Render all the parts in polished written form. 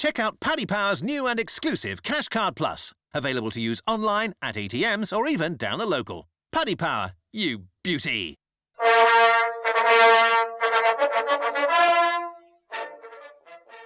Check out Paddy Power's new and exclusive Cash Card Plus, available to use online, at ATMs, or even down the local. Paddy Power, you beauty.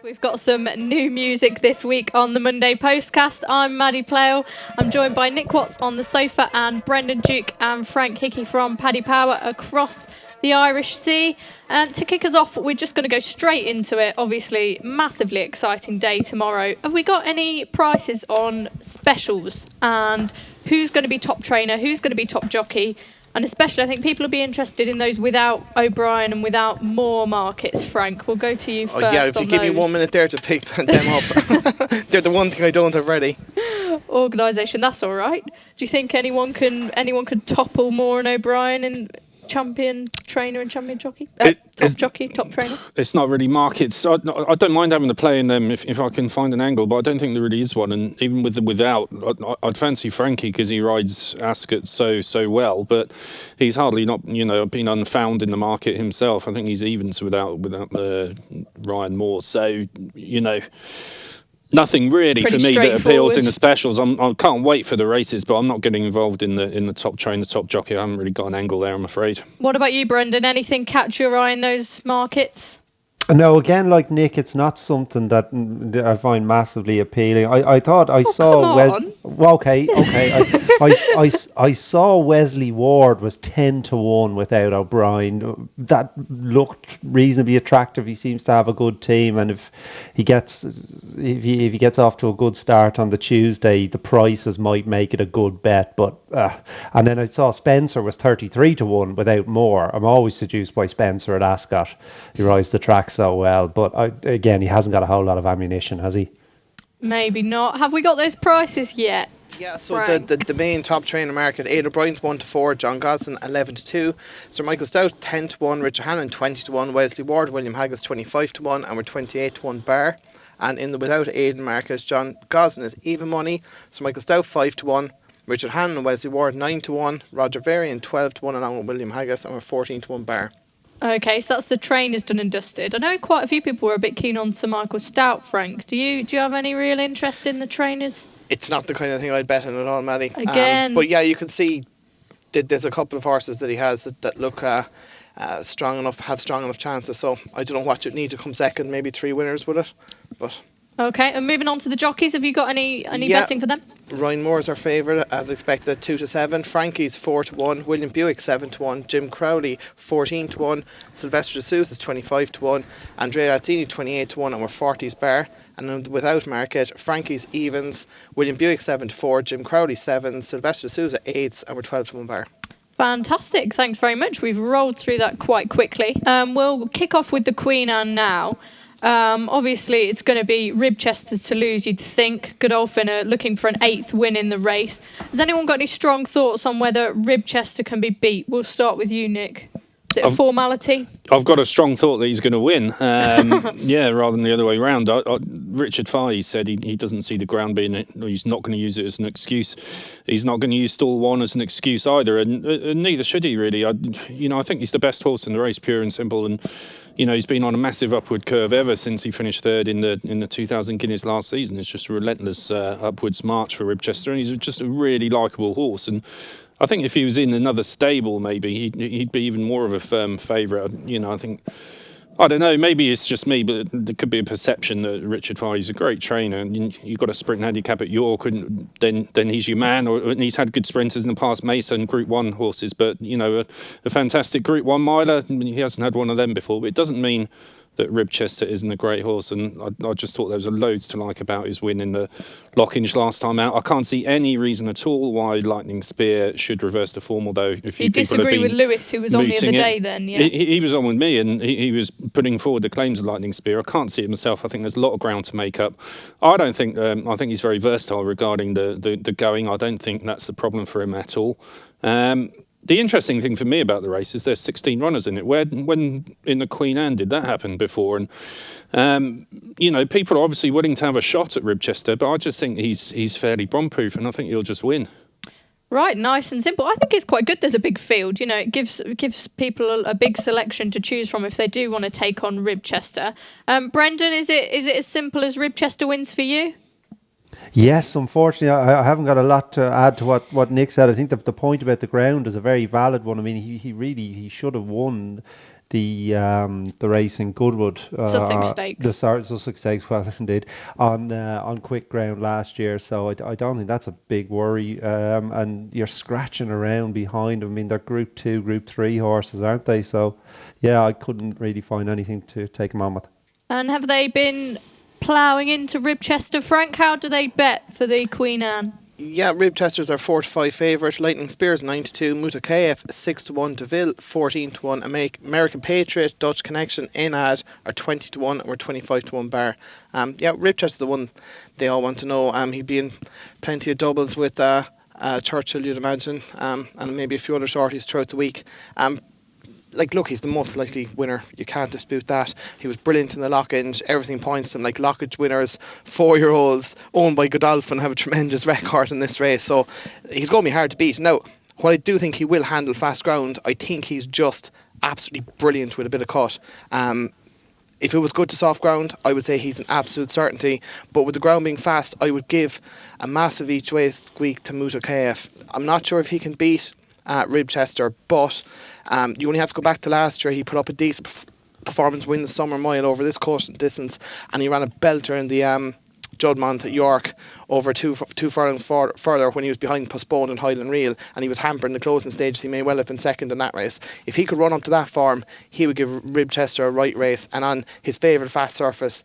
We've got some new music this week on the Monday Postcast. I'm Maddie Plale. I'm joined by Nick Watts on the sofa and Brendan Duke and Frank Hickey from Paddy Power across the Irish Sea. And to kick us off, we're just going to go straight into it. Obviously, massively exciting day tomorrow. Have we got any prices on specials? And who's going to be top trainer? Who's going to be top jockey? And especially, I think people will be interested in those without O'Brien and without more markets. Frank, we'll go to you first. Yeah, if you give me 1 minute there to pick them up. They're the one thing I don't have ready. Organisation, that's all right. Do you think anyone could topple Moore and O'Brien in champion trainer and champion jockey? Top jockey, top trainer? It's not really markets. I don't mind having the play in them if I can find an angle, but I don't think there really is one. And even with the without, I'd fancy Frankie because he rides Ascot so well, but he's hardly not been unfound in the market himself. I think he's evens without Ryan Moore. So nothing really for me that appeals in the specials. I can't wait for the races, but I'm not getting involved in the top train, the top jockey. I haven't really got an angle there, I'm afraid. What about you, Brendan? Anything catch your eye in those markets? No, again, like Nick, it's not something that I find massively appealing. I thought I saw okay. I saw Wesley Ward was 10-1 without O'Brien. That looked reasonably attractive. He seems to have a good team, and if he gets off to a good start on the Tuesday, the prices might make it a good bet. But and then I saw Spencer was 33-1 without Moore. I'm always seduced by Spencer at Ascot. He rides the track so well, but again, he hasn't got a whole lot of ammunition, has he? Maybe not. Have we got those prices yet? Yeah, so the main top trainer market, Aidan O'Brien's 1-4, John Gosling 11-2, Sir Michael Stout 10-1, Richard Hannon 20-1, Wesley Ward, William Haggis 25-1, and we're 28-1 bar. And in the without Aidan market, John Gosling is even money, Sir Michael Stout 5-1, Richard Hannon and Wesley Ward 9-1, Roger Varian 12-1 along with William Haggis, and we're 14-1 bar. Okay, so that's the trainers done and dusted. I know quite a few people were a bit keen on Sir Michael Stout, Frank. Do you have any real interest in the trainers? It's not the kind of thing I'd bet on at all, Maddie. Again. But yeah, you can see there's a couple of horses that he has that look have strong enough chances. So I don't know what you'd need to come second, maybe 3 winners with it. But okay, and moving on to the jockeys, have you got any betting for them? Ryan Moore's our favourite, as expected, 2-7. Frankie's 4-1. William Buick 7-1. Jim Crowley 14-1. Sylvester D'Souza is 25-1. Andrea Azzini 28-1, and we're 40s bar. And then without market, Frankie's evens. William Buick 7-4. Jim Crowley 7. Sylvester D'Souza 8s, and we're 12-1 bar. Fantastic, thanks very much. We've rolled through that quite quickly. We'll kick off with the Queen Anne now. Obviously, it's going to be Ribchester to lose, you'd think. Godolphin are looking for an 8th win in the race. Has anyone got any strong thoughts on whether Ribchester can be beat? We'll start with you, Nick. Is it a formality? I've got a strong thought that he's going to win. Yeah, rather than the other way around. Richard Fahey said he doesn't see the ground being he's not going to use it as an excuse. He's not going to use stall 1 as an excuse either, and neither should he really. I think he's the best horse in the race, pure and simple, and he's been on a massive upward curve ever since he finished third in the 2,000 guineas last season. It's just a relentless upwards march for Ribchester, and he's just a really likeable horse. And I think if he was in another stable, maybe he'd be even more of a firm favourite. I don't know, maybe it's just me, but there could be a perception that Richard Fahey's a great trainer, and you've got a sprint handicap at York, and then he's your man, and he's had good sprinters in the past, Mason, Group 1 horses, but, a fantastic Group 1 miler, he hasn't had one of them before, but it doesn't mean that Ribchester isn't a great horse, and I just thought there was loads to like about his win in the Lockinge last time out. I can't see any reason at all why Lightning Spear should reverse the form, although if you disagree with Lewis, who was on the other day then, yeah? He was on with me, and he was putting forward the claims of Lightning Spear. I can't see it myself. I think there's a lot of ground to make up. I don't think, I think he's very versatile regarding the going. I don't think that's the problem for him at all. The interesting thing for me about the race is there's 16 runners in it. When in the Queen Anne did that happen before? And people are obviously willing to have a shot at Ribchester, but I just think he's fairly bomb-proof, and I think he'll just win. Right, nice and simple. I think it's quite good there's a big field. You know, it gives people a big selection to choose from if they do want to take on Ribchester. Brendan, is it as simple as Ribchester wins for you? Yes, unfortunately, I haven't got a lot to add to what Nick said. I think the point about the ground is a very valid one. I mean, he should have won the race in Goodwood, Sussex Stakes. the Sussex Stakes, well, indeed, on quick ground last year. So I don't think that's a big worry. And you're scratching around behind them. I mean, they're Group 2, Group 3 horses, aren't they? So yeah, I couldn't really find anything to take them on with. And have they been ploughing into Ribchester, Frank? How do they bet for the Queen Anne? Yeah, Ribchester's our 4-5 favourite. Lightning Spears 9-2, Muta KF 6-1, Deville 14-1, American Patriot, Dutch Connection, Enad are 20-1, and we're 25-1 bar. Ribchester's the one they all want to know. He'd be in plenty of doubles with Churchill, you'd imagine, and maybe a few other shorties throughout the week. Look, he's the most likely winner. You can't dispute that. He was brilliant in the Lockage. Everything points to him. Like, Lockage winners, 4-year-olds, owned by Godolphin, have a tremendous record in this race. So he's going to be hard to beat. Now, while I do think he will handle fast ground, I think he's just absolutely brilliant with a bit of cut. If it was good to soft ground, I would say he's an absolute certainty. But with the ground being fast, I would give a massive each-way squeak to Muta KF. I'm not sure if he can beat Ribchester, but you only have to go back to last year. He put up a decent performance, win the Summer Mile over this course distance, and he ran a belter in the Juddmonte at York over two furlongs further when he was behind Postponed and Highland Reel, and he was hampered in the closing stages. He may well have been second in that race. If he could run up to that form, he would give Ribchester a right race. And on his favourite fast surface,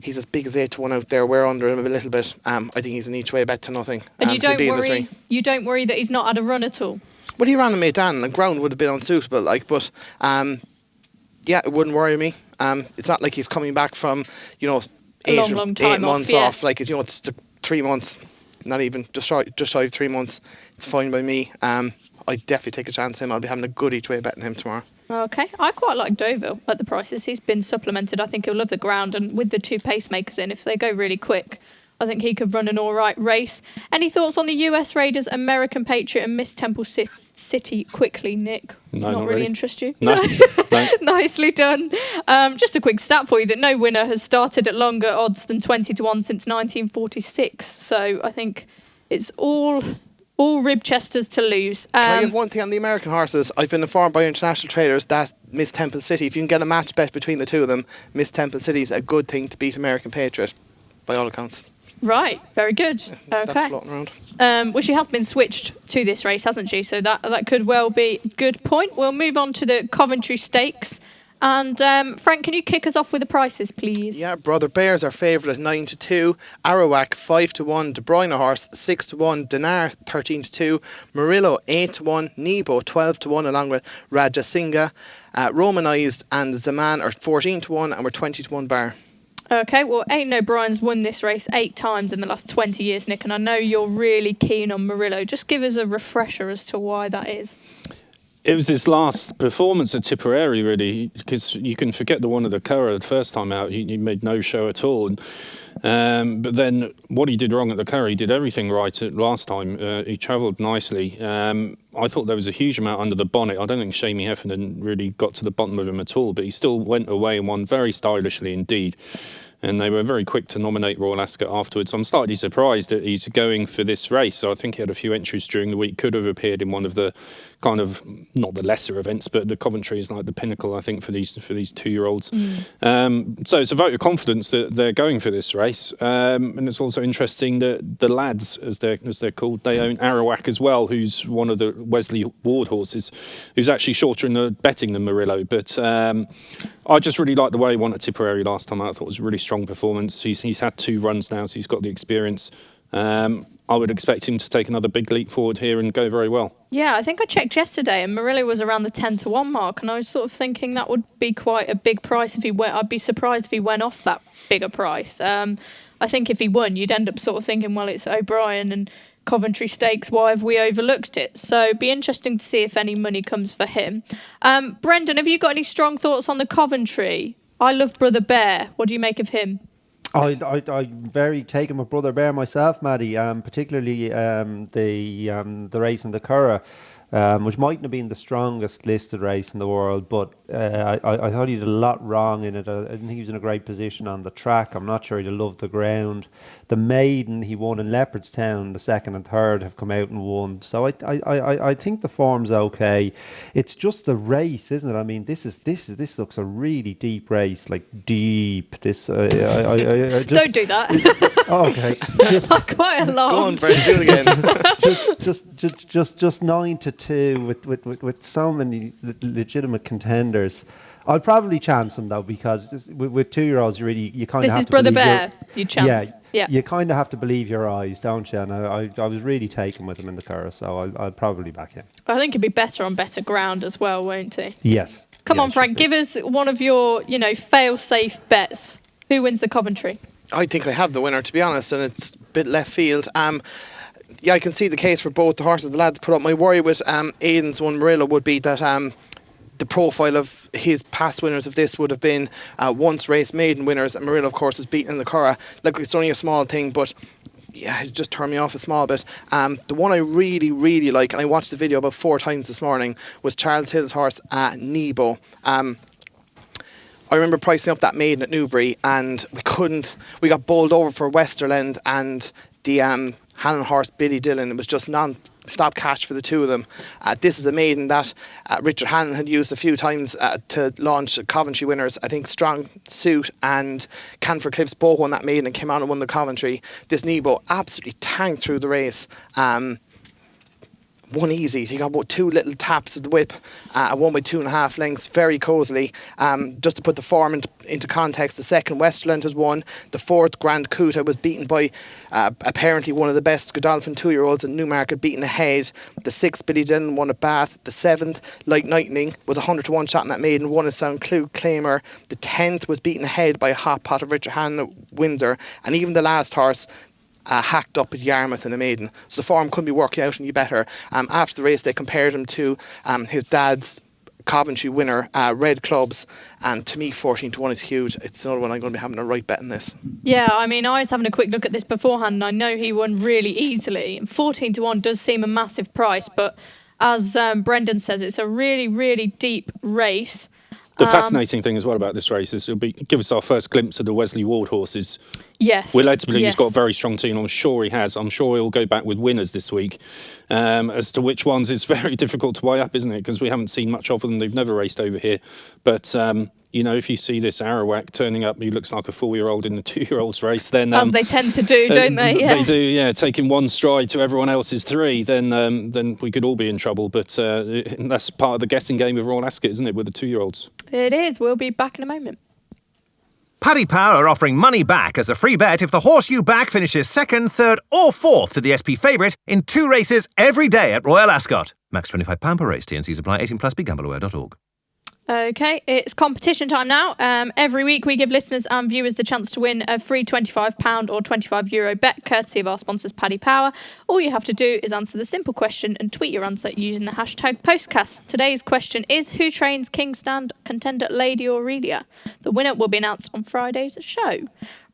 he's as big as 8-1 out there. We're under him a little bit. I think he's an each way bet to nothing. And you don't worry that he's not had a run at all. Well, he ran a Maidan, and the ground would have been unsuitable. It wouldn't worry me. It's not like he's coming back from, eight months off. It's 3 months, not even just shy of 3 months. It's fine by me. I'd definitely take a chance on him. I'll be having a good each way betting him tomorrow. Okay, I quite like Deauville at the prices. He's been supplemented. I think he'll love the ground, and with the 2 pacemakers in, if they go really quick, I think he could run an all right race. Any thoughts on the US Raiders, American Patriot and Miss Temple City quickly, Nick? No, not really interest you? No. Nicely done. Just a quick stat for you that no winner has started at longer odds than 20-1 since 1946. So I think it's all Ribchesters to lose. Can I give one thing on the American horses? I've been informed by international traders that Miss Temple City, if you can get a match bet between the two of them, Miss Temple City is a good thing to beat American Patriot, by all accounts. Right, very good. Okay. That's floating around. Well, she has been switched to this race, hasn't she? So that could well be a good point. We'll move on to the Coventry Stakes. And Frank, can you kick us off with the prices, please? Yeah, Brother Bear's our favourite at 9-2, Arawak 5-1, De Bruyne horse 6-1, Dinar 13-2, Murillo 8-1, Nebo 12-1, along with Rajasinga, Romanised and Zaman are 14-1, and we're 20-1 bar. Okay, well, Aidan O'Brien's won this race 8 times in the last 20 years, Nick, and I know you're really keen on Murillo. Just give us a refresher as to why that is. It was his last performance at Tipperary, really, because you can forget the one of the Curragh the first time out. He made no show at all. But then what he did wrong at the Curragh, he did everything right last time. He travelled nicely. I thought there was a huge amount under the bonnet. I don't think Shamie Heffernan really got to the bottom of him at all, but he still went away and won very stylishly indeed. And they were very quick to nominate Royal Ascot afterwards. I'm slightly surprised that he's going for this race. So I think he had a few entries during the week, could have appeared in one of the kind of, not the lesser events, but the Coventry is like the pinnacle, I think, for these 2-year-olds. So it's a vote of confidence that they're going for this race. And it's also interesting that the lads, as they're called, they own Arawak as well, who's one of the Wesley Ward horses, who's actually shorter in the betting than Murillo. But I just really liked the way he won at Tipperary last time. I thought it was a really strong performance. He's had 2 runs now, so he's got the experience. I would expect him to take another big leap forward here and go very well. Yeah, I think I checked yesterday and Murillo was around the 10-1 mark, and I was sort of thinking that would be quite a big price if he went. I'd be surprised if he went off that bigger price. I think if he won, you'd end up sort of thinking, well, it's O'Brien and Coventry Stakes, why have we overlooked it? So it'd be interesting to see if any money comes for him. Brendan, have you got any strong thoughts on the Coventry? I love Brother Bear. What do you make of him? I'm very taken with Brother Bear myself, Maddie. Particularly the race in the Curragh, which mightn't have been the strongest listed race in the world, but I thought he did a lot wrong in it. I didn't think he was in a great position on the track. I'm not sure he loved the ground. The maiden he won in Leopardstown, the second and third have come out and won. So I think the form's okay. It's just the race, isn't it? I mean, this looks a really deep race, like deep. This I just, Don't do that. okay. Just, Quite a lot. Go on, Brent, do it again. just 9-2 with so many legitimate contenders. I'll probably chance him though, because with 2-year-olds, you kind of This have is to Brother believe Bear. You chance. Yeah. you kind of have to believe your eyes, don't you? And I was really taken with him in the Curragh, so I'll probably back him. I think he'd be better on better ground as well, won't he? Yes. Come Yeah, on, Frank. Give us one of your, fail-safe bets. Who wins the Coventry? I think I have the winner, to be honest, and it's a bit left field. I can see the case for both the horses the lads put up. My worry with Aidan's one, Murillo, would be that the profile of his past winners of this would have been once race maiden winners, and Murillo, of course, was beaten in the Curragh. Like, it's only a small thing, but yeah, it just turned me off a small bit. The one I really, really like, and I watched the video about 4 times this morning, was Charles Hill's horse, Nebo. I remember pricing up that maiden at Newbury, and we got bowled over for Westerland and the Hannon horse Billy Dillon. It was just non-stop catch for the two of them. This is a maiden that Richard Hannon had used a few times to launch Coventry winners. I think Strong Suit and Canford Cliffs both won that maiden and came out and won the Coventry. This Nebo absolutely tanked through the race. Won easy. He got about 2 little taps of the whip, won by 2.5 lengths, very cosily. Just to put the form into context, the second Westerland has won. The fourth Grand Couta was beaten by apparently one of the best Godolphin 2-year-olds in Newmarket, beaten ahead. The sixth Billy Dillon won at Bath. The seventh Light Lightning was 100-1 shot in that maiden, won at Sound Claimer. The 10th was beaten ahead by a hot pot of Richard Hannon at Windsor, and even the last horse hacked up at Yarmouth in a maiden. So the form couldn't be working out any better. After the race, they compared him to his dad's Coventry winner, Red Clubs, and to me 14-1 is huge. It's another one I'm going to be having a right bet in this. Yeah, I mean, I was having a quick look at this beforehand, and I know he won really easily. 14-1 does seem a massive price, but as Brendan says, it's a really, really deep race. The fascinating thing as well about this race is it'll give us our first glimpse of the Wesley Ward horses. Yes. We're led to believe he's got a very strong team. I'm sure he has. I'm sure he'll go back with winners this week. As to which ones, it's very difficult to weigh up, isn't it? Because we haven't seen much of them. They've never raced over here. But, if you see this Arawak turning up, he looks like a 4-year-old in the 2-year-olds race, then... As they tend to do, don't they? Yeah. They do, yeah. Taking one stride to everyone else's 3, then we could all be in trouble. But that's part of the guessing game of Royal Ascot, isn't it, with the 2-year-olds? It is. We'll be back in a moment. Paddy Power are offering money back as a free bet if the horse you back finishes 2nd, 3rd or 4th to the SP favourite in 2 races every day at Royal Ascot. Max £25 per race. T&Cs apply. 18+. BeGambleAware.org. Okay, it's competition time now. Every week we give listeners and viewers the chance to win a free £25 or €25 bet, courtesy of our sponsors Paddy Power. All you have to do is answer the simple question and tweet your answer using the hashtag Postcast. Today's question is, who trains King Stand contender Lady Aurelia? The winner will be announced on Friday's show.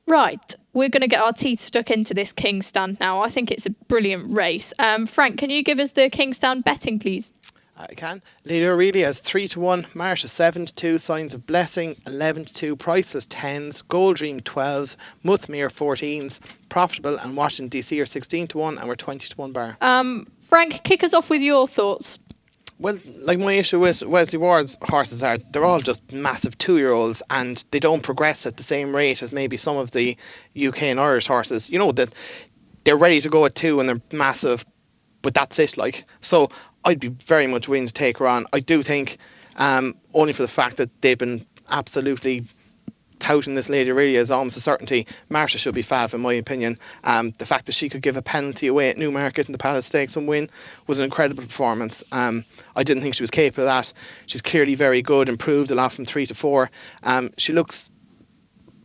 Right, we're going to get our teeth stuck into this King Stand now. I think it's a brilliant race. Frank, can you give us the King Stand betting, please? I can. Lady Aurelia is 3-1, Marsha 7-2, Signs of Blessing 11-2, Priceless 10s, Gold Dream 12s, Muthmere 14s, Profitable and Washington DC are 16-1, and we're 20-1 bar. Frank, kick us off with your thoughts. Well, like my issue with Wesley Ward's horses they're all just massive 2-year-olds, and they don't progress at the same rate as maybe some of the UK and Irish horses. You know, that they're ready to go at 2 and they're massive, but that's it, like. So I'd be very much willing to take her on. I do think, only for the fact that they've been absolutely touting this Lady Aurelia as almost a certainty, Marsha should be fav in my opinion. The fact that she could give a penalty away at Newmarket in the Palace Stakes and win was an incredible performance. I didn't think she was capable of that. She's clearly very good, improved a lot from 3 to 4. She looks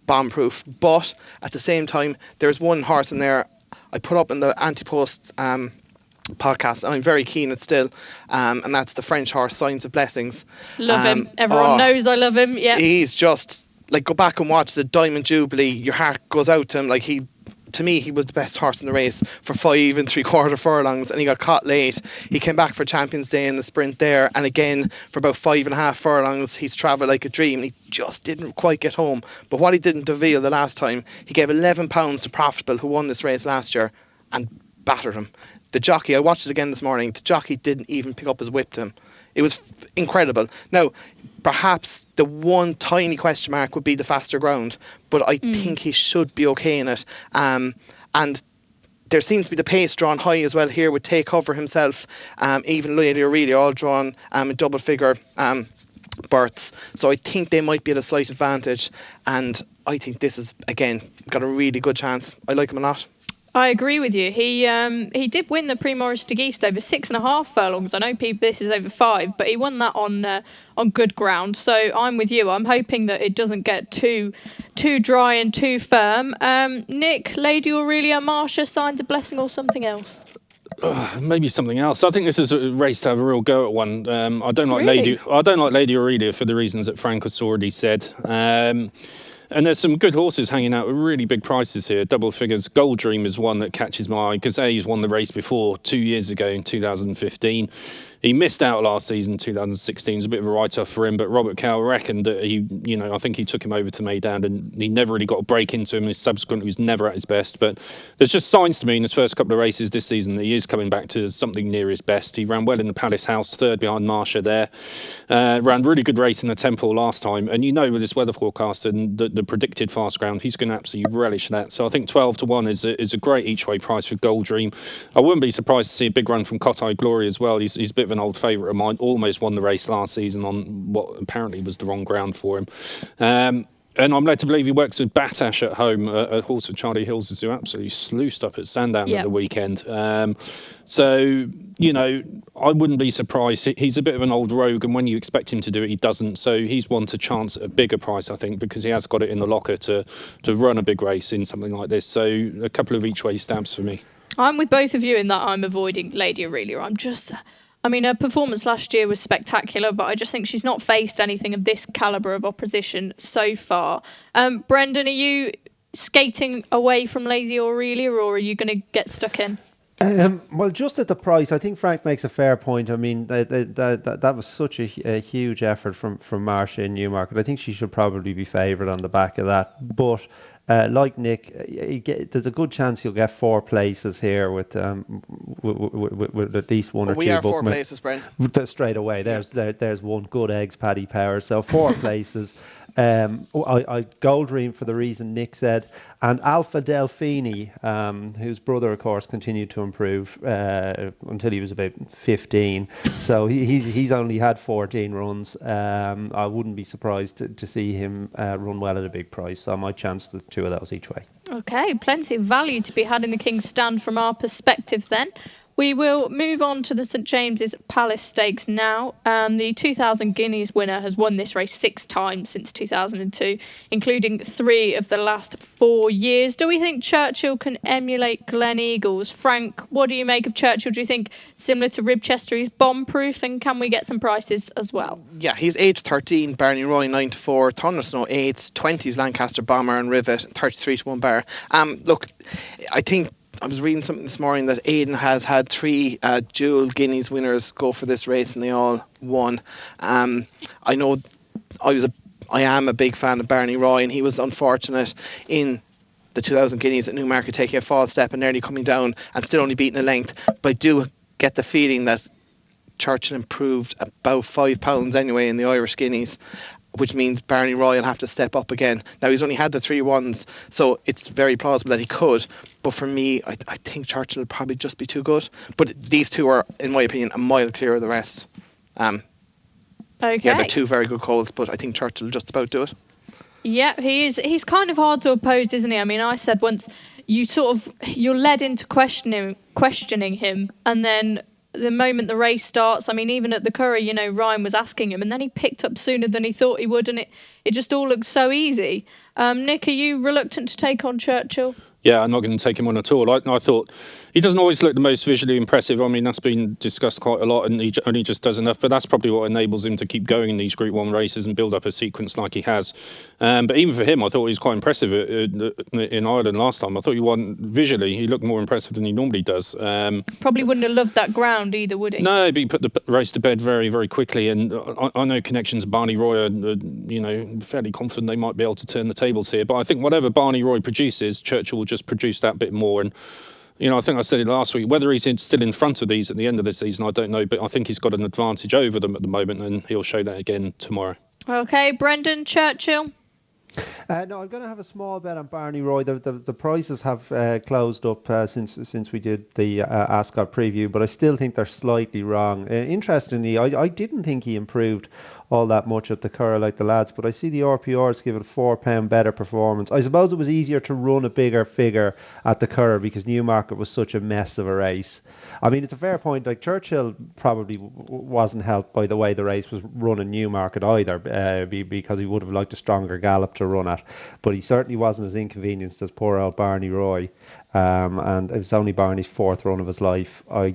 bomb-proof, but at the same time, there's one horse in there I put up in the Anti-Post podcast, and I'm very keen at still, and that's the French horse Signs of Blessings. Love him. Everyone knows I love him. Yeah, he's just like, go back and watch the Diamond Jubilee. Your heart goes out to him. Like, to me, he was the best horse in the race for 5 3/4 furlongs, and he got caught late. He came back for Champions Day in the sprint there, and again for about 5.5 furlongs. He's travelled like a dream. He just didn't quite get home. But what he did in Deauville the last time, he gave £11 to Profitable, who won this race last year, and battered him. The jockey, I watched it again this morning, the jockey didn't even pick up his whip to him. It was incredible. Now, perhaps the one tiny question mark would be the faster ground, but I think he should be okay in it. And there seems to be the pace drawn high as well here with Take Cover himself, even Lady Aurelia, all drawn in double figure berths. So I think they might be at a slight advantage. And I think this is, again, got a really good chance. I like him a lot. I agree with you. He did win the Prix Maurice de Geest over 6.5 furlongs. I know this is over 5, but he won that on good ground. So I'm with you. I'm hoping that it doesn't get too dry and too firm. Nick, Lady Aurelia, Marsha, signs of blessing or something else? Maybe something else. I think this is a race to have a real go at one. I don't like Really? Lady Aurelia for the reasons that Frank has already said. And there's some good horses hanging out with really big prices here, double figures. Gold Dream is one that catches my eye because he's won the race before 2 years ago in 2015. He missed out last season, 2016. It's a bit of a write-off for him, but Robert Cowell reckoned that I think he took him over to Meydan and he never really got a break into him. Subsequently, he was never at his best. But there's just signs to me in his first couple of races this season that he is coming back to something near his best. He ran well in the Palace House, third behind Marsha there. Ran really good race in the Temple last time. And with this weather forecast and the predicted fast ground, he's going to absolutely relish that. So I think 12 to 1 is a great each-way price for Gold Dream. I wouldn't be surprised to see a big run from Cotai Glory as well. He's a bit of an old favourite of mine, almost won the race last season on what apparently was the wrong ground for him. And I'm led to believe he works with Batash at home, a horse of Charlie Hill's who absolutely sluiced up at Sandown at the weekend. So, I wouldn't be surprised. He's a bit of an old rogue, and when you expect him to do it, he doesn't. So he's one to chance at a bigger price, I think, because he has got it in the locker to run a big race in something like this. So a couple of each-way stabs for me. I'm with both of you in that I'm avoiding Lady Aurelia. Her performance last year was spectacular, but I just think she's not faced anything of this calibre of opposition so far. Brendan, are you skating away from Lady Aurelia, or are you going to get stuck in? Well, just at the price, I think Frank makes a fair point. I mean, that was such a huge effort from Marsha in Newmarket. I think she should probably be favoured on the back of that. But like Nick, there's a good chance you'll get 4 places here with at least one or two. We are 4 places, Brent. Straight away. There's one. Good eggs, Paddy Power. So 4 places. Gold Dream for the reason Nick said, and Alpha Delfini, whose brother, of course, continued to improve until he was about 15. So he's only had 14 runs. I wouldn't be surprised to see him run well at a big price. So I might chance the 2 of those each way. Okay, plenty of value to be had in the King's Stand from our perspective then. We will move on to the St James's Palace Stakes now. The 2,000 guineas winner has won this race 6 times since 2002, including 3 of the last 4 years. Do we think Churchill can emulate Glen Eagles? Frank, what do you make of Churchill? Do you think, similar to Ribchester, he's bomb-proof, and can we get some prices as well? Yeah, he's age 13, Barney Roy 9-4, Thunder Snow 8, 20s Lancaster Bomber and Rivet, 33 to 1 bar. Look, I think I was reading something this morning that Aidan has had 3 dual Guineas winners go for this race, and they all won. I know I am a big fan of Barney Roy, and he was unfortunate in the 2,000 Guineas at Newmarket, taking a false step and nearly coming down and still only beating a length. But I do get the feeling that Churchill improved about £5 anyway in the Irish Guineas, which means Barney Roy will have to step up again. Now, he's only had the 3 ones, so it's very plausible that he could. But for me, I think Churchill will probably just be too good. But these 2 are, in my opinion, a mile clear of the rest. Okay. Yeah, they're 2 very good calls, but I think Churchill will just about do it. Yeah, he is. He's kind of hard to oppose, isn't he? I mean, I said once, you're led into questioning him, and then the moment the race starts, I mean, even at the Curry, Ryan was asking him, and then he picked up sooner than he thought he would, and it just all looked so easy. Nick, are you reluctant to take on Churchill? Yeah, I'm not going to take him on at all. I thought he doesn't always look the most visually impressive. I mean, that's been discussed quite a lot, and he only just does enough. But that's probably what enables him to keep going in these Group 1 races and build up a sequence like he has. But even for him, I thought he was quite impressive in Ireland last time. I thought he won visually. He looked more impressive than he normally does. Probably wouldn't have loved that ground either, would he? No, but he put the race to bed very, very quickly. And I know connections Barney Roy are, fairly confident they might be able to turn the tables here. But I think whatever Barney Roy produces, Churchill will just produce that bit more. And I think I said it last week, whether he's still in front of these at the end of the season, I don't know, but I think he's got an advantage over them at the moment, and he'll show that again tomorrow. Okay, Brendan, Churchill? No, I'm going to have a small bet on Barney Roy. The prices have closed up since we did the Ascot preview, but I still think they're slightly wrong. Interestingly, I didn't think he improved all that much at the Curragh like the lads, but I see the RPRs give it a £4 better performance. I suppose it was easier to run a bigger figure at the Curragh because Newmarket was such a mess of a race. I mean, it's a fair point. Like Churchill probably wasn't helped by the way the race was run in Newmarket either, because he would have liked a stronger gallop to run at. But he certainly wasn't as inconvenienced as poor old Barney Roy. And it was only Barney's fourth run of his life. I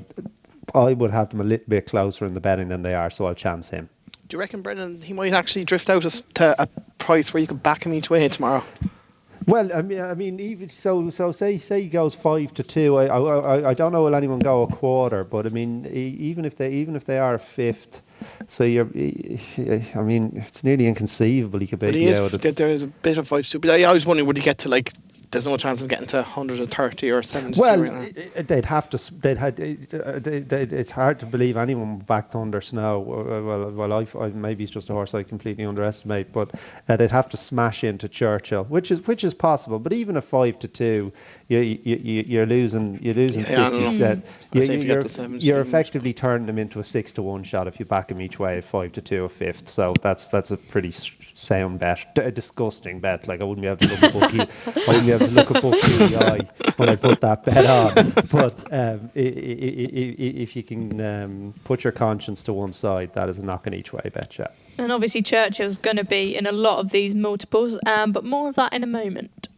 would have them a little bit closer in the betting than they are, so I'll chance him. Do you reckon, Brendan, he might actually drift out to a price where you could back him each way tomorrow? Well, I mean, even so say he goes 5-2. I don't know will anyone go a quarter, but I mean, even if they are a fifth, so I mean, it's nearly inconceivable he could be out. There is a bit of 5-2, but I was wondering, would he get to like? There's no chance of getting to 130 or 70. Well, right now. they'd have to. It's hard to believe anyone backed under Snow. Well, maybe it's just a horse I completely underestimate. But they'd have to smash into Churchill, which is possible. But even a 5-2, you're losing 50 cents. You're effectively turning them into a 6-1 shot if you back them each way at 5-2 a fifth. So that's a pretty sound bet, a disgusting bet. Like I wouldn't be able to look above you. I wouldn't be able to look above the eye when I put that bet on. But if you can put your conscience to one side, that is a knock in each way bet, yeah. And obviously Churchill's going to be in a lot of these multiples, but more of that in a moment.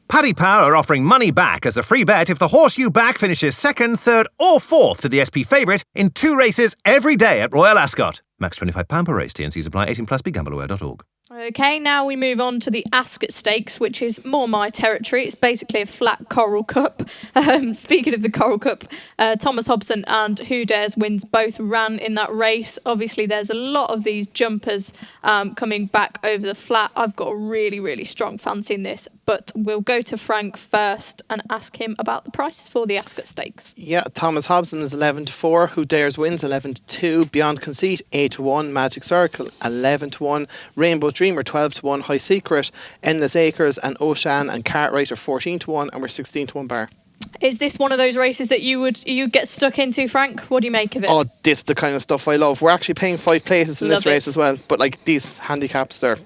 Paddy Power are offering money back as a free bet if the horse you back finishes second, third or fourth to the SP favourite in 2 races every day at Royal Ascot. Max £25 per race. T&Cs apply. 18+. BeGambleAware.org. Okay, now we move on to the Ascot Stakes, which is more my territory. It's basically a flat Coral Cup. Speaking of the Coral Cup, Thomas Hobson and Who Dares Wins both ran in that race. Obviously, there's a lot of these jumpers coming back over the flat. I've got a really, really strong fancy in this, but we'll go to Frank first and ask him about the prices for the Ascot Stakes. Yeah, Thomas Hobson is 11-4. Who Dares Wins 11-2. Beyond Conceit 8-1. Magic Circle 11-1. Rainbow Dreamer 12-1. High Secret, Endless Acres and Ocean and Cartwright are 14-1, and we're 16-1 bar. Is this one of those races that you get stuck into, Frank? What do you make of it? Oh, this is the kind of stuff I love. We're actually paying 5 places in this race as well, but like these handicaps there,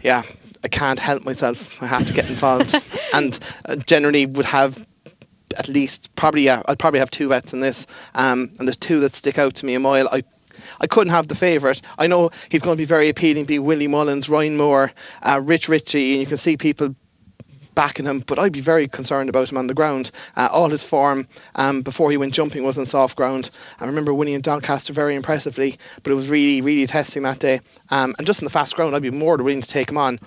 yeah, I can't help myself. I have to get involved, and generally would have at least I'd probably have 2 bets in this, and there's 2 that stick out to me a mile. I couldn't have the favourite. I know he's going to be very appealing, be Willie Mullins, Ryan Moore, Rich Ritchie, and you can see people backing him, but I'd be very concerned about him on the ground. All his form before he went jumping was on soft ground. I remember winning in Doncaster very impressively, but it was really, really testing that day. And just in the fast ground, I'd be more than willing to take him on.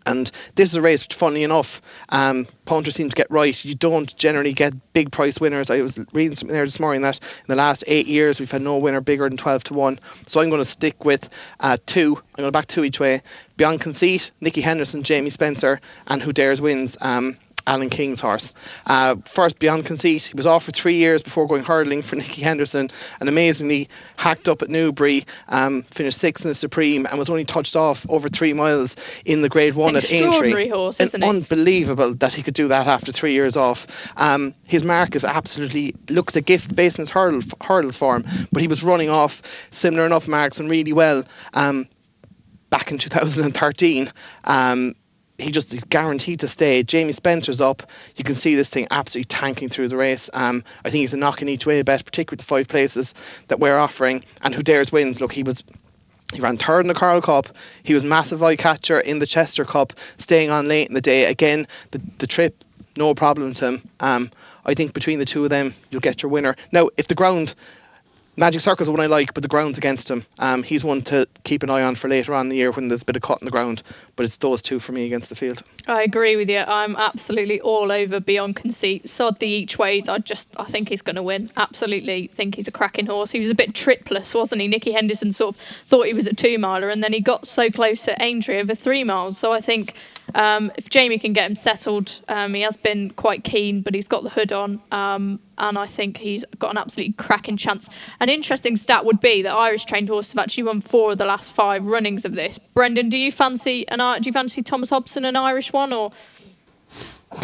And this is a race which, funnily enough, punters seem to get right. You don't generally get big price winners. I was reading something there this morning that in the last 8 years we've had no winner bigger than 12-1. So I'm going to stick with 2. I'm going to back 2 each way. Beyond Conceit, Nicky Henderson, Jamie Spencer, and Who Dares Wins, Alan King's horse. First, Beyond Conceit, he was off for 3 years before going hurdling for Nicky Henderson, and amazingly hacked up at Newbury, finished 6th in the Supreme, and was only touched off over 3 miles in the Grade 1 at Aintree. Extraordinary horse, isn't it? Unbelievable that he could do that after 3 years off. His mark is absolutely, looks a gift based on his hurdles form, but he was running off similar enough marks and really well back in 2013. He's guaranteed to stay. Jamie Spencer's up. You can see this thing absolutely tanking through the race. I think he's a knock in each way bet, particularly with the 5 places that we're offering. And Who Dares Wins. Look, he was He ran third in the Coral Cup. He was massive eye catcher in the Chester Cup, staying on late in the day. Again, the trip, no problem to him. I think between the two of them, you'll get your winner. Now, if the ground, Magic Circle's the one I like, but the ground's against him. He's one to keep an eye on for later on in the year when there's a bit of cut in the ground. But it's those two for me against the field. I agree with you. I'm absolutely all over Beyond Conceit. Sod the each ways. I think he's going to win. Absolutely think he's a cracking horse. He was a bit tripless, wasn't he? Nicky Henderson sort of thought he was a 2-miler, and then he got so close to Aintree over 3 miles. So I think if Jamie can get him settled, he has been quite keen, but he's got the hood on. And I think he's got an absolutely cracking chance. An interesting stat would be that Irish trained horses have actually won 4 of the last 5 runnings of this. Brendan, do you fancy Thomas Hobson, an Irish one, or?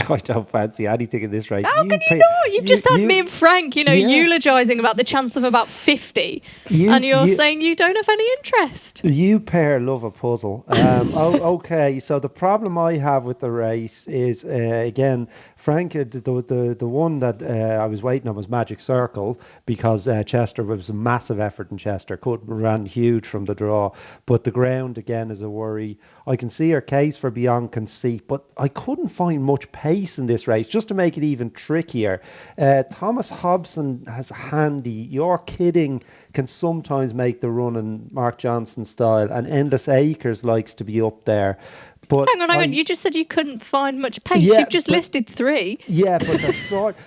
I don't fancy anything in this race. How can you not? You've just had me and Frank, eulogising about the chance of about 50, and you're saying you don't have any interest. You pair love a puzzle. Okay, so the problem I have with the race is, again, Frank, the one that I was waiting on was Magic Circle, because Chester was a massive effort in Chester. Ran huge from the draw, but the ground, again, is a worry. I can see her case for Beyond Conceit, but I couldn't find much pace in this race, just to make it even trickier. Thomas Hobson has handy. You're Kidding can sometimes make the run in Mark Johnson style, and Endless Acres likes to be up there. But hang on. You just said you couldn't find much pace. You've just listed 3. Yeah, but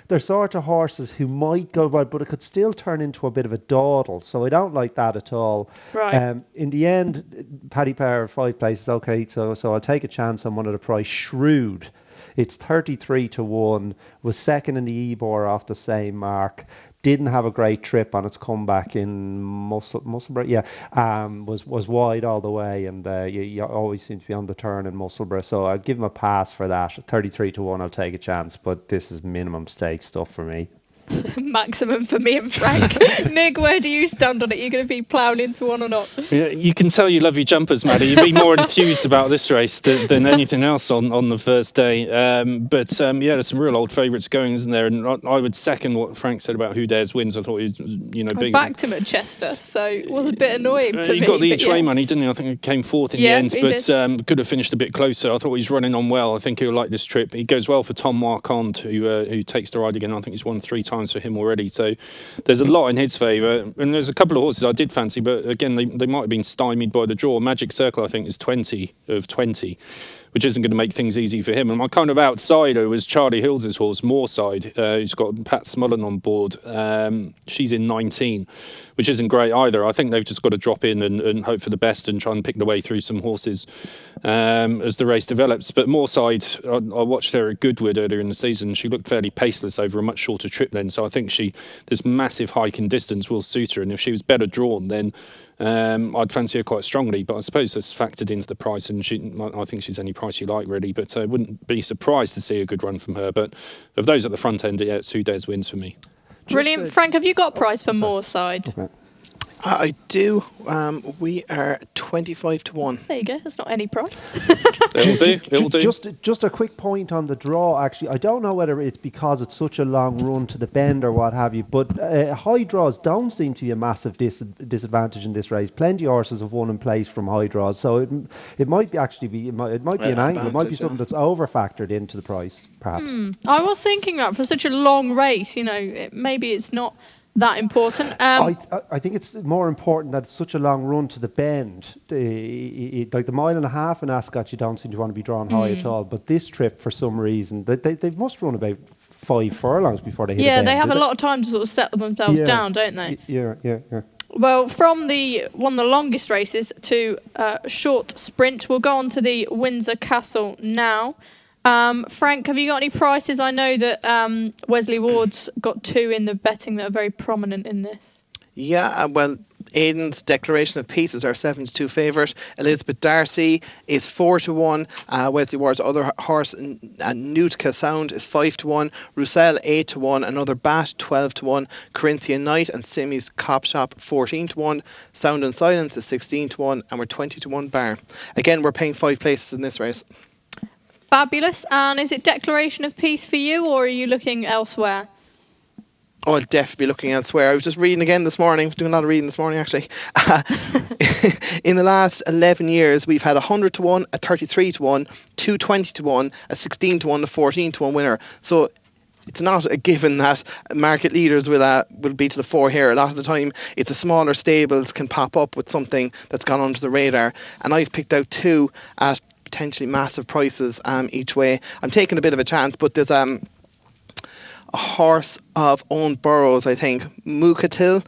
they're sort of horses who might go by, but it could still turn into a bit of a dawdle. So I don't like that at all. Right. In the end, Paddy Power 5 places. Okay, so I'll take a chance on one of the price. Shrewd. It's 33-1. Was second in the Ebor off the same mark. Didn't have a great trip on its comeback in Musselburgh. Was wide all the way, and you always seem to be on the turn in Musselburgh. So I'd give him a pass for that. 33-1, I'll take a chance, but this is minimum stake stuff for me. Maximum for me and Frank. Nick, where do you stand on it? You're going to be ploughing into one or not? Yeah, you can tell you love your jumpers, Maddie. You'd be more enthused about this race than anything else on the first day. But there's some real old favourites going, isn't there? And I would second what Frank said about Who Dares Wins. I thought he was, I backed him at Chester, so it was a bit annoying for me. He got the each way money, didn't he? I think he came 4th in the end, but could have finished a bit closer. I thought he's running on well. I think he'll like this trip. He goes well for Tom Marquand, who takes the ride again. I think he's won 3 times for him already. So there's a lot in his favour, and there's a couple of horses I did fancy, but again they might have been stymied by the draw. Magic Circle I think is 20 of 20, which isn't going to make things easy for him. And my kind of outsider was Charlie Hills' horse Moorside, who's got Pat Smullen on board. She's in 19, which isn't great either. I think they've just got to drop in and hope for the best and try and pick the way through some horses as the race develops. But Moorside, I watched her at Goodwood earlier in the season. She looked fairly paceless over a much shorter trip then. So I think this massive hike in distance will suit her. And if she was better drawn, then I'd fancy her quite strongly. But I suppose that's factored into the price, and I think she's any price you like, really. But I wouldn't be surprised to see a good run from her. But of those at the front end, it's Who Dares Wins for me. Brilliant. Frank, have you got a price for Moorside? Okay. I do. We are 25-1. There you go. That's not any price. It'll do. Just a quick point on the draw, actually. I don't know whether it's because it's such a long run to the bend or what have you, but high draws don't seem to be a massive disadvantage in this race. Plenty of horses have won in place from high draws, so it might be it might be an angle. It might be something that's over factored into the price, perhaps. I was thinking that for such a long race, maybe it's not that important. I think it's more important that it's such a long run to the bend. Like the 1.5 miles in Ascot, you don't seem to want to be drawn high at all. But this trip, for some reason, they must run about 5 furlongs before they hit a bend. Yeah, they have a lot of time to sort of settle themselves down, don't they? Yeah. Well, from one of the longest races to a short sprint, we'll go on to the Windsor Castle now. Frank, have you got any prices? I know that Wesley Ward's got 2 in the betting that are very prominent in this. Yeah, well, Aiden's Declaration of Peace is our 7-2 favourite. Elizabeth Darcy is 4-1. Wesley Ward's other horse, Nutka Sound, is 5-1. Roussel 8-1. Another Bat 12-1. Corinthian Knight and Simmy's Cop Shop 14-1. Sound and Silence is 16-1, and we're 20-1 bar. Again, we're paying 5 places in this race. Fabulous. And is it Declaration of Peace for you, or are you looking elsewhere? I'll definitely be looking elsewhere. I was just reading again this morning. I was doing a lot of reading this morning, actually. In the last 11 years, we've had 100 to 1, a 33 to 1, 220 to 1, a 16 to 1, a 14 to 1 winner. So it's not a given that market leaders will be to the fore here. A lot of the time, it's a smaller stables can pop up with something that's gone under the radar. And I've picked out 2 at potentially massive prices each way. I'm taking a bit of a chance, but there's a horse of Owen Burrows, I think, Mukatil.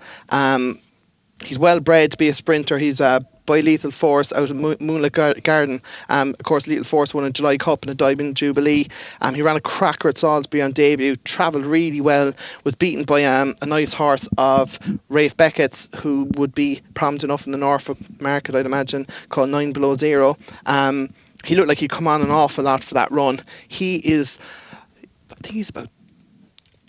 He's well bred to be a sprinter. He's by Lethal Force out of Moonlit Garden. Of course, Lethal Force won a July Cup and a Diamond Jubilee. He ran a cracker at Salisbury on debut, travelled really well, was beaten by a nice horse of Rafe Beckett's, who would be prominent enough in the Norfolk market, I'd imagine, called 9 Below Zero. He looked like he'd come on an awful lot for that run. He is, I think he's about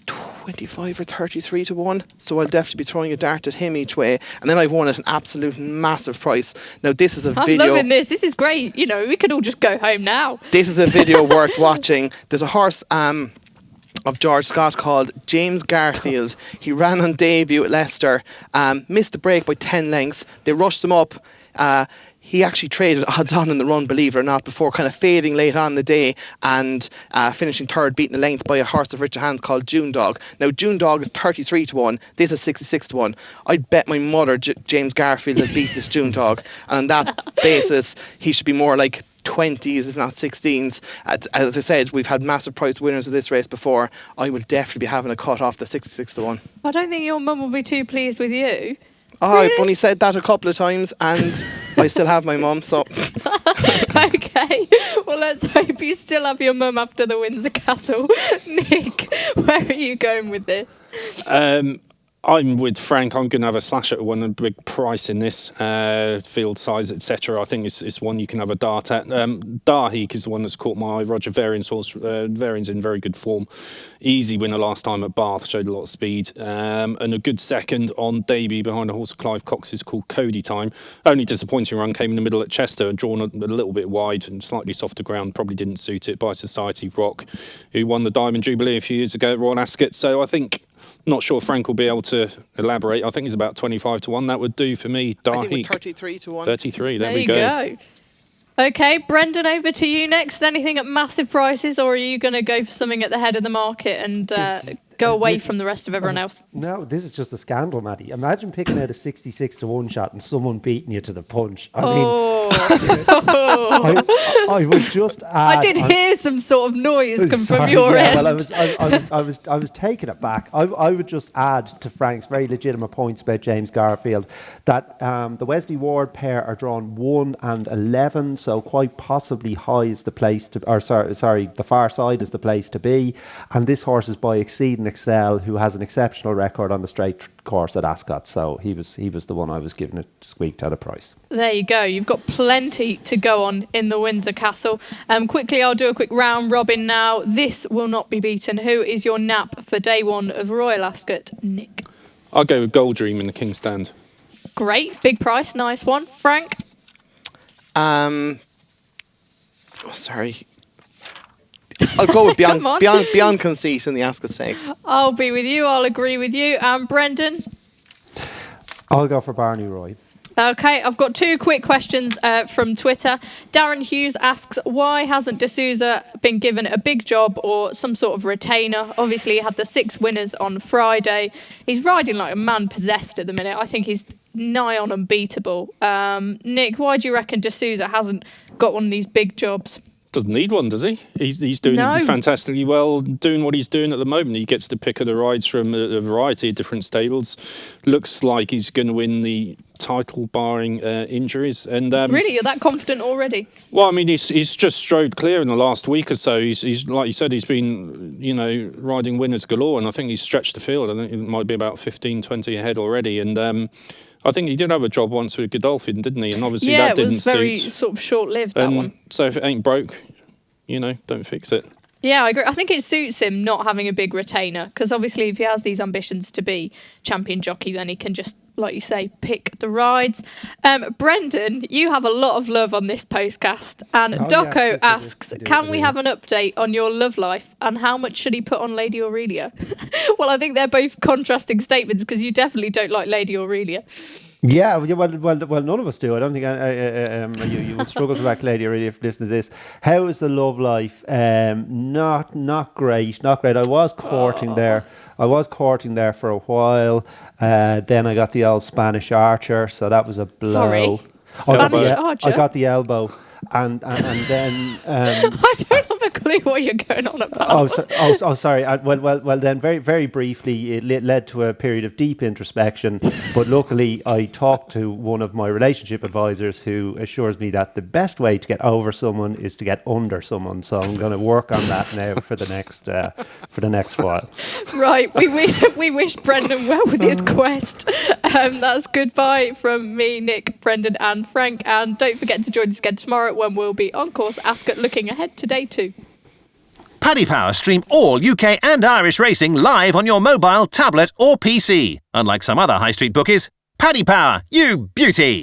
25 or 33 to 1, so I'll definitely be throwing a dart at him each way. And then I've won at an absolute massive price. Now this is a video. I'm loving this. This is great. You know, we could all just go home now. This is a video worth watching. There's a horse of George Scott called James Garfield. He ran on debut at Leicester, missed the break by 10 lengths. They rushed him up. He actually traded odds on in the run, believe it or not, before kind of fading late on in the day and finishing third, beaten the length by a horse of richer hands called June Dog. Now, June Dog is 33 to 1. This is 66 to 1. I'd bet my mother James Garfield will beat this June Dog. And on that basis, he should be more like 20s, if not 16s. As I said, we've had massive price winners of this race before. I will definitely be having a cut off the 66 to 1. I don't think your mum will be too pleased with you. Oh, really? I've only said that a couple of times and I still have my mum, so... Okay, well, let's hope you still have your mum after the Windsor Castle. Nick, where are you going with this? I'm with Frank. I'm going to have a slash at one, a big price in this, field size, etc. I think it's one you can have a dart at. Darheek is the one that's caught my eye. Roger Varian's horse. Varian's in very good form. Easy winner last time at Bath, showed a lot of speed. And a good second on debut behind a horse of Clive Cox's called Cody Time. Only disappointing run came in the middle at Chester and drawn a little bit wide and slightly softer ground. Probably didn't suit it by Society Rock, who won the Diamond Jubilee a few years ago at Royal Ascot. So I think... Not sure Frank will be able to elaborate. I think he's about 25 to 1. That would do for me. I think we're 33 to 1. 33, there we go. Okay, Brendan, over to you next. Anything at massive prices, or are you going to go for something at the head of the market and go away from the rest of everyone else? No, this is just a scandal, Maddie. Imagine picking out a 66 to 1 shot and someone beating you to the punch. I mean, I would just add. I did hear some sort of noise come from your end. end. Well, I was taking it back. I would just add to Frank's very legitimate points about James Garfield that the Wesley Ward pair are drawn 1 and 11, so quite possibly high is the place to, or sorry, the far side is the place to be. And this horse is by Exceed and Excel, who has an exceptional record on the straight course at Ascot. So he was the one I was giving it squeaked at a price. There you go. You've got plenty to go on in the Windsor Castle. Quickly, I'll do a quick round robin now. This will not be beaten. Who is your nap for day one of Royal Ascot? Nick. I'll go with Gold Dream in the King's Stand. Great. Big price. Nice one. Frank? Sorry. I'll go with Beyond Conceit in the Ascot Stakes. I'll be with you. I'll agree with you. Brendan? I'll go for Barney Roy. Okay, I've got 2 quick questions from Twitter. Darren Hughes asks, why hasn't D'Souza been given a big job or some sort of retainer? Obviously, he had the 6 winners on Friday. He's riding like a man possessed at the minute. I think he's nigh on unbeatable. Nick, why do you reckon D'Souza hasn't got one of these big jobs? Doesn't need one, does he? He's doing fantastically well, doing what he's doing at the moment. He gets the pick of the rides from a variety of different stables. Looks like he's going to win the title, barring injuries. And really, you're that confident already? Well, I mean, he's just strode clear in the last week or so. He's like you said, he's been riding winners galore, and I think he's stretched the field. I think it might be about 15, 20 ahead already, and. I think he did have a job once with Godolphin, didn't he? And obviously that didn't suit. Yeah, it was very sort of short-lived, that one. So if it ain't broke, don't fix it. Yeah, I agree. I think it suits him not having a big retainer, because obviously if he has these ambitions to be champion jockey, then he can just, like you say, pick the rides. Brendan, you have a lot of love on this postcast, and Doco asks, can we have an update on your love life, and how much should he put on Lady Aurelia? Well, I think they're both contrasting statements, because you definitely don't like Lady Aurelia. Yeah, well, none of us do. I don't think you would struggle to back Lady Aurelia if you listen to this. How is the love life? Not great. I was courting there. I was courting there for a while. Then I got the old Spanish Archer, so that was a blow. Sorry, Spanish Archer. I got the elbow. And then I don't have a clue what you're going on about. Sorry. Well, then very, very briefly, it led to a period of deep introspection. But luckily, I talked to one of my relationship advisors who assures me that the best way to get over someone is to get under someone. So I'm going to work on that now for the next while. Right. We wish Brendan well with his quest. That's goodbye from me, Nick, Brendan, and Frank. And don't forget to join us again tomorrow, when we'll be on course Ascot, looking ahead to day 2. Paddy Power stream all UK and Irish racing live on your mobile, tablet or PC. Unlike some other high street bookies, Paddy Power, you beauty!